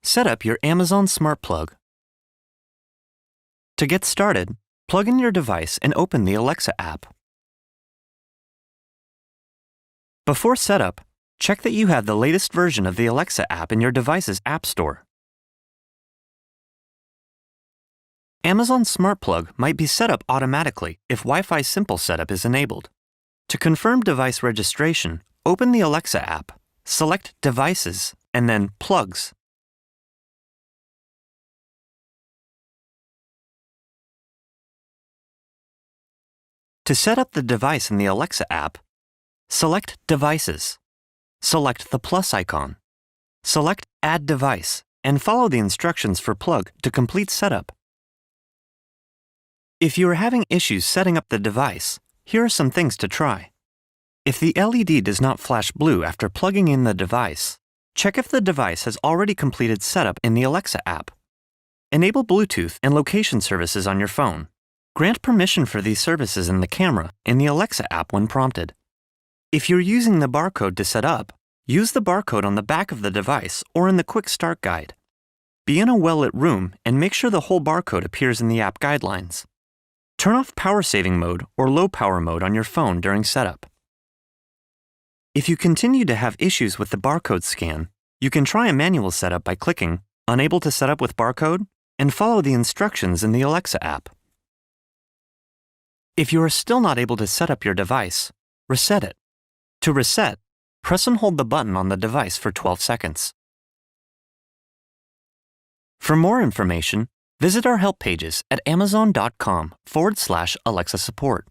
Set up your Amazon Smart Plug. To get started, plug in your device and open the Alexa app. Before setup, check that you have the latest version of the Alexa app in your device's App Store. Amazon Smart Plug might be set up automatically if Wi-Fi Simple setup is enabled. To confirm device registration, open the Alexa app, select Devices, and then Plugs. To set up the device in the Alexa app, select Devices. Select the plus icon. Select Add Device and follow the instructions for Plug to complete setup. If you are having issues setting up the device, here are some things to try. If the LED does not flash blue after plugging in the device, check if the device has already completed setup in the Alexa app. Enable Bluetooth and location services on your phone. Grant permission for these services in the camera in the Alexa app when prompted. If you're using the barcode to set up, use the barcode on the back of the device or in the Quick Start Guide. Be in a well-lit room and make sure the whole barcode appears in the app guidelines. Turn off power saving mode or low power mode on your phone during setup. If you continue to have issues with the barcode scan, you can try a manual setup by clicking Unable to set up with barcode and follow the instructions in the Alexa app. If you are still not able to set up your device, reset it. To reset, press and hold the button on the device for 12 seconds. For more information, visit our help pages at amazon.com/Alexa support.